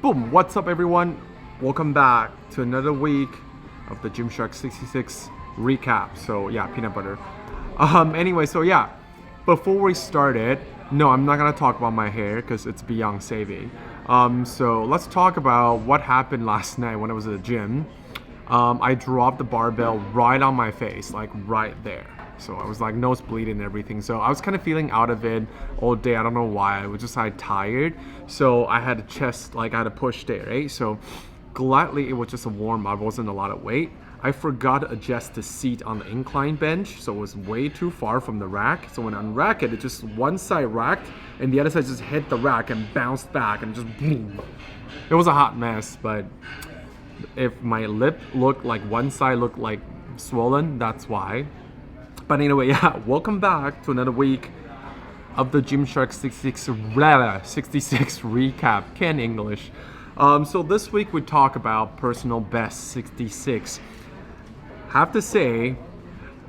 Boom! What's up, everyone? Welcome back to another week of the Gymshark66 recap. So yeah, peanut butter. Anyway, so yeah, before we started, no, I'm not gonna talk about my hair because it's beyond saving. So let's talk about what happened last night when I was at the gym. I dropped the barbell right on my face, like right there. So I was like nose bleeding and everything. So I was kind of feeling out of it all day. I don't know why. I was just like tired. So I had a chest, like I had to push there, right? So gladly it was just a warm up. It wasn't a lot of weight. I forgot to adjust the seat on the incline bench. So it was way too far from the rack. So when I unrack it, it just one side racked and the other side just hit the rack and bounced back and just boom. It was a hot mess, but if my lip looked like one side looked like swollen, that's why. But anyway, yeah, welcome back to another week of the Gymshark66 recap. Can English. So this week we talk about personal best 66. Have to say,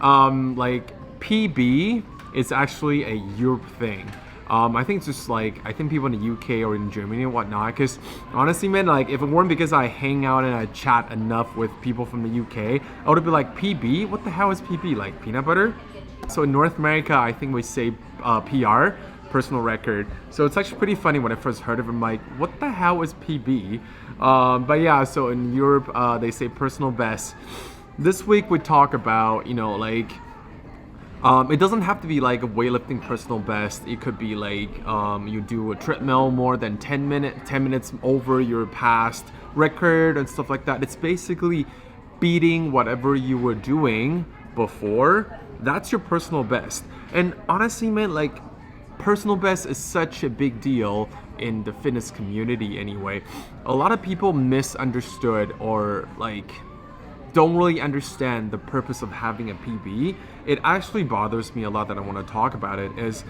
like PB is actually a Europe thing. I think it's just like, I think people in the UK or in Germany and whatnot, because honestly, man, like if it weren't because I hang out and I chat enough with people from the UK, I would be like, PB? What the hell is PB? Like peanut butter? So in North America, I think we say PR, personal record. So it's actually pretty funny when I first heard of it. I'm like, what the hell is PB? But yeah, so in Europe, they say personal best. This week we talk about, like, it doesn't have to be like a weightlifting personal best. It could be like you do a treadmill more than 10 minutes over your past record and stuff like that. It's basically beating whatever you were doing before. That's your personal best. And honestly, man, like personal best is such a big deal in the fitness community anyway. A lot of people misunderstood or like don't really understand the purpose of having a PB. It actually bothers me a lot that I want to talk about it is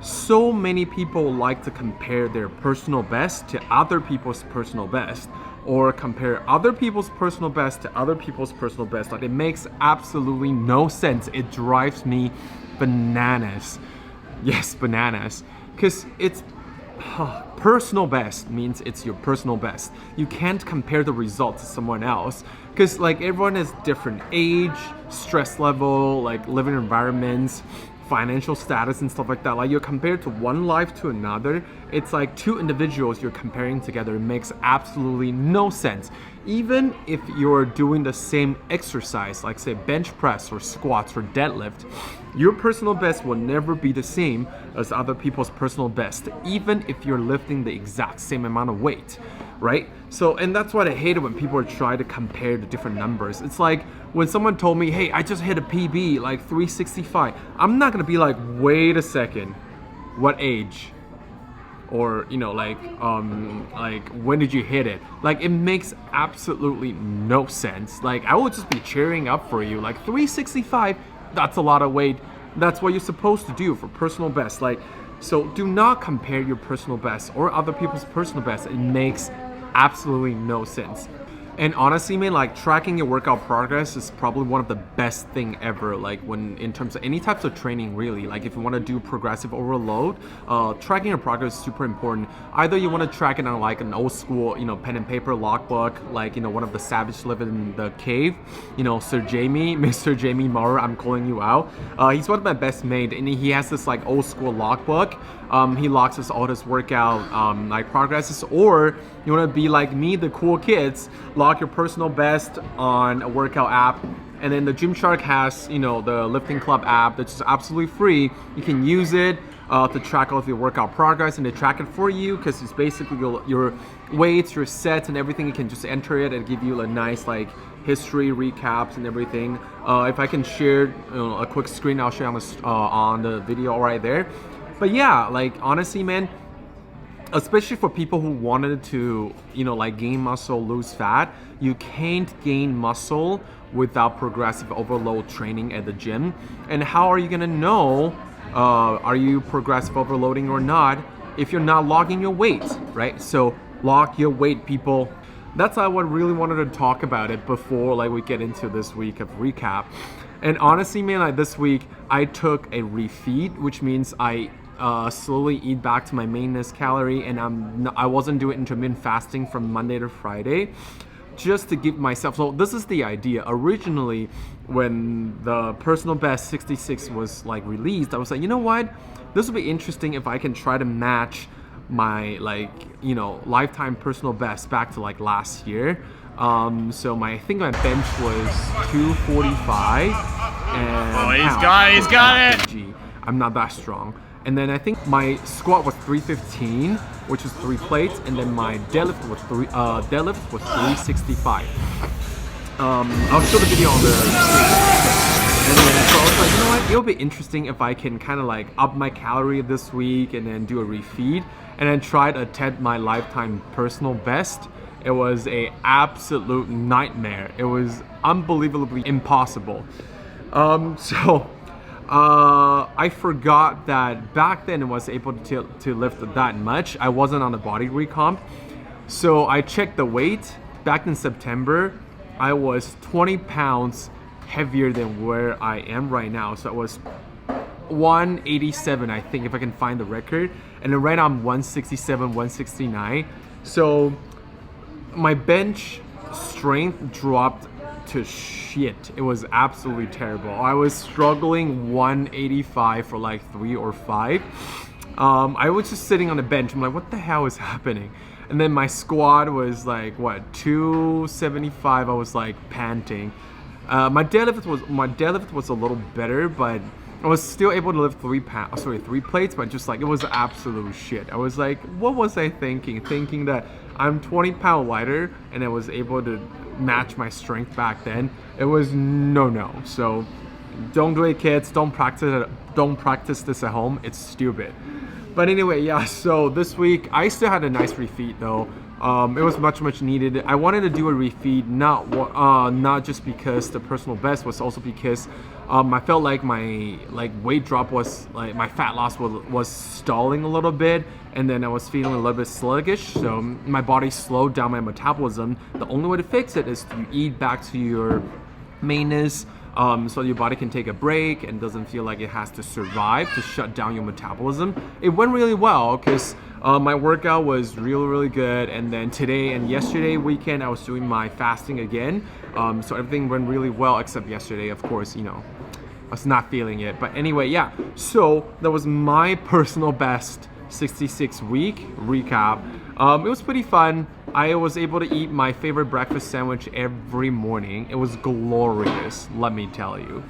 so many people like to compare their personal best to other people's personal best or compare other people's personal best to other people's personal best. Like it makes absolutely no sense. It drives me bananas. Yes, bananas. Because it's personal best means it's your personal best. You can't compare the result to someone else because like everyone has different age, stress level, like living environments, financial status and stuff like that. Like you're compared to one life to another. It's like two individuals you're comparing together. It makes absolutely no sense. Even if you're doing the same exercise, like say bench press or squats or deadlift, your personal best will never be the same as other people's personal best, even if you're lifting the exact same amount of weight, right? So, and that's what I hated when people try to compare the different numbers. It's like when someone told me, hey, I just hit a PB, like 365. I'm not gonna be like, wait a second, what age? Or like when did you hit it? Like it makes absolutely no sense. Like I would just be cheering up for you. Like 365, that's a lot of weight. That's what you're supposed to do for personal best. Like, so do not compare your personal best or other people's personal best. It makes absolutely no sense. And honestly, man, like tracking your workout progress is probably one of the best thing ever. Like when in terms of any types of training, really, like if you want to do progressive overload, tracking your progress is super important. Either you want to track it on like an old school, pen and paper logbook, like one of the savage living in the cave, Sir Jamie, Mr. Jamie Maurer, I'm calling you out. He's one of my best mates, and he has this like old school logbook. He logs all his workout like progresses, or you want to be like me, the cool kids, log your personal best on a workout app. And then the Gymshark has, the lifting club app that's just absolutely free. You can use it to track all of your workout progress, and they track it for you because it's basically your weights, your sets, and everything. You can just enter it and give you a nice like history recaps and everything. If I can share a quick screen, I'll share on the video right there. But yeah, like honestly, man, especially for people who wanted to, like gain muscle, lose fat, you can't gain muscle without progressive overload training at the gym. And how are you gonna know, are you progressive overloading or not, if you're not logging your weight, right? So log your weight, people. That's how I really wanted to talk about it before like we get into this week of recap. And honestly, man, like this week I took a refeed, which means I slowly eat back to my maintenance calorie, and I wasn't doing intermittent fasting from Monday to Friday, just to give myself. So this is the idea. Originally, when the Personal Best 66 was like released, I was like, you know what, this would be interesting if I can try to match my lifetime personal best back to like last year. So I think my bench was 245, and oh, he's got it. I'm not that strong. And then I think my squat was 315, which is 3 plates, and then my deadlift was 365. I'll show the video on the screen. And then so I was like, you know what, it'll be interesting if I can kind of like up my calorie this week and then do a refeed, and then try to attempt my lifetime personal best. It was a absolute nightmare. It was unbelievably impossible. I forgot that back then I was able to lift that much. I wasn't on a body recomp. So I checked the weight. Back in September, I was 20 pounds heavier than where I am right now. So I was 187, I think, if I can find the record. And then right now I'm 167, 169. So my bench strength dropped to shit. It was absolutely terrible. I was struggling 185 for like 3 or 5. I was just sitting on the bench. I'm like, what the hell is happening? And then my squat was like, what, 275. I was like panting. My deadlift was a little better, but I was still able to lift 3 plates, but just like, it was absolute shit. I was like, what was I thinking? Thinking that I'm 20 pounds lighter and I was able to match my strength back then. It was no. So don't do it, kids. Don't practice this at home. It's stupid. But anyway, yeah, so this week I still had a nice refeed though. It was much needed. I wanted to do a refeed, not just because the personal best, was also because I felt like my weight drop was like, my fat loss was stalling a little bit, and then I was feeling a little bit sluggish. So my body slowed down my metabolism. The only way to fix it is to eat back to your maintenance, so your body can take a break and doesn't feel like it has to survive to shut down your metabolism. It went really well because my workout was really good, and then today and yesterday weekend I was doing my fasting again, so everything went really well except yesterday, of course, I was not feeling it. But anyway, yeah, so that was my personal best 66 week recap. It was pretty fun. I was able to eat my favorite breakfast sandwich every morning. It was glorious, let me tell you.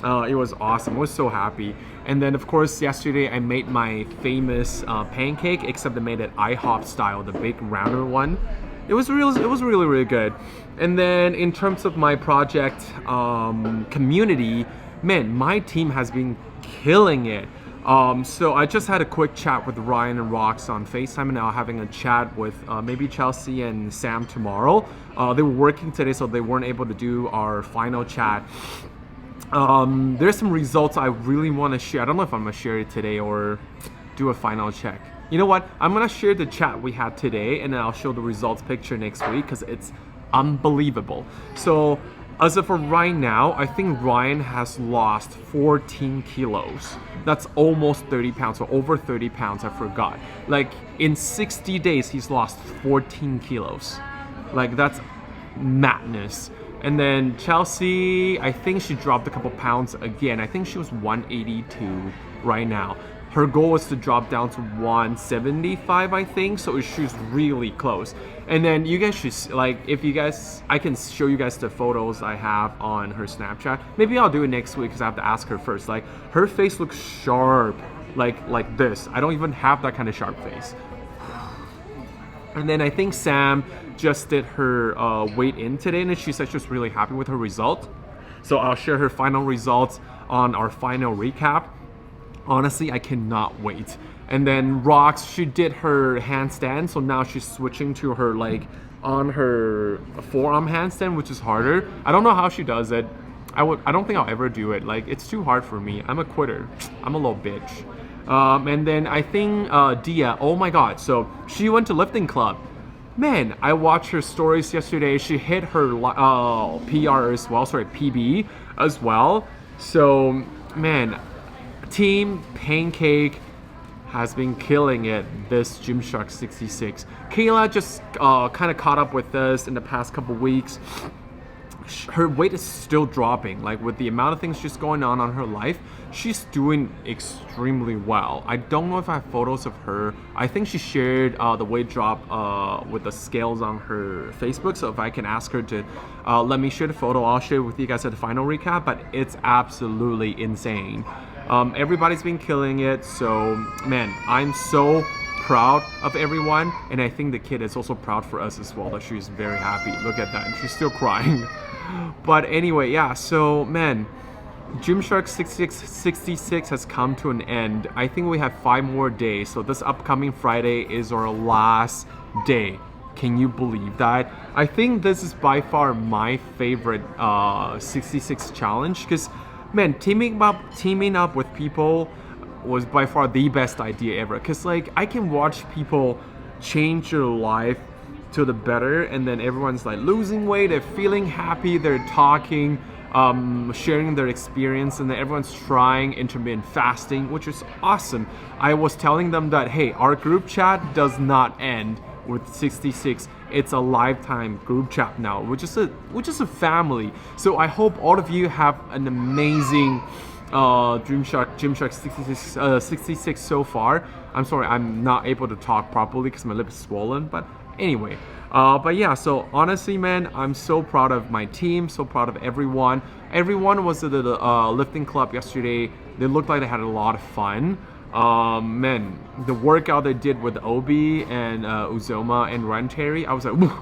It was awesome. I was so happy. And then of course yesterday I made my famous pancake, except I made it IHOP style, the big rounder one. It was really good. And then in terms of my project community, man, my team has been killing it. So I just had a quick chat with Ryan and Rox on FaceTime, and now having a chat with maybe Chelsea and Sam tomorrow. They were working today, so they weren't able to do our final chat. There's some results I really want to share. I don't know if I'm gonna share it today or do a final check. You know what? I'm gonna share the chat we had today, and then I'll show the results picture next week because it's unbelievable. So as of right now, I think Ryan has lost 14 kilos. That's almost 30 pounds, or over 30 pounds, I forgot. Like in 60 days, he's lost 14 kilos. Like that's madness. And then Chelsea, I think she dropped a couple pounds again. I think she was 182 right now. Her goal was to drop down to 175, I think, so she's really close. And then you guys should, like, I can show you guys the photos I have on her Snapchat. Maybe I'll do it next week because I have to ask her first. Like, her face looks sharp, like this. I don't even have that kind of sharp face. And then I think Sam just did her weight in today, and she said she was really happy with her result. So I'll share her final results on our final recap. Honestly, I cannot wait. And then Rox, she did her handstand, so now she's switching to her on her forearm handstand, which is harder. I don't know how she does it. I don't think I'll ever do it. Like, it's too hard for me. I'm a quitter. I'm a little bitch. And then I think Dia, oh my god, so she went to lifting club. Man, I watched her stories yesterday. She hit her PR as well, PB as well. So, man, team pancake, has been killing it this Gymshark66. Kayla just kind of caught up with us in the past couple weeks. Her weight is still dropping. Like, with the amount of things just going on her life, she's doing extremely well. I don't know if I have photos of her. I think she shared the weight drop with the scales on her Facebook, so if I can ask her to let me share the photo, I'll share it with you guys at the final recap. But it's absolutely insane. Everybody's been killing it, so man, I'm so proud of everyone, and I think the kid is also proud for us as well, that she's very happy. Look at that, and she's still crying. But anyway, yeah, so man, Gymshark66 has come to an end. I think we have 5 more days, so this upcoming Friday is our last day. Can you believe that? I think this is by far my favorite 66 challenge, because man, teaming up with people was by far the best idea ever, because like I can watch people change their life to the better, and then everyone's like losing weight, they're feeling happy, they're talking, sharing their experience, and then everyone's trying intermittent fasting, which is awesome. I was telling them that, hey, our group chat does not end with 66. It's a lifetime group chat now, which is a family. So I hope all of you have an amazing Gymshark66 so far. I'm sorry, I'm not able to talk properly because my lip is swollen, but anyway, but yeah, so honestly, man, I'm so proud of my team, so proud of everyone. Everyone was at the lifting club yesterday. They looked like they had a lot of fun. Man, the workout they did with Obi and Uzoma and Run Terry, I was like, whew,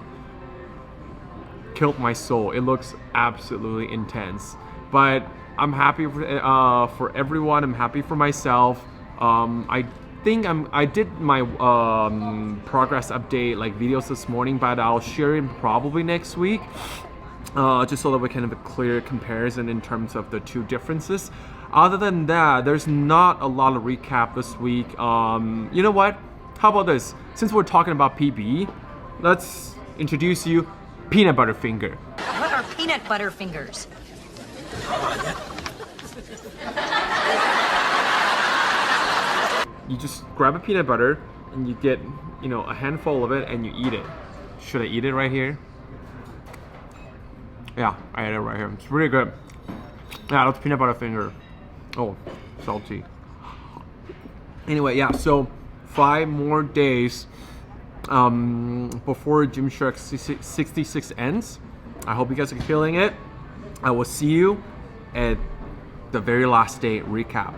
killed my soul. It looks absolutely intense. But I'm happy for everyone. I'm happy for myself. I think I did my progress update like videos this morning, but I'll share it probably next week, just so that we can have a clear comparison in terms of the two differences. Other than that, there's not a lot of recap this week. You know what? How about this? Since we're talking about PB, let's introduce you Peanut Butter Finger. What are peanut butter fingers? You just grab a peanut butter and you get, you know, a handful of it and you eat it. Should I eat it right here? Yeah, I ate it right here. It's really good. Yeah, that's peanut butter finger. Oh, salty. Anyway, yeah, so 5 more days before Gymshark66 ends. I hope you guys are feeling it. I will see you at the very last day recap.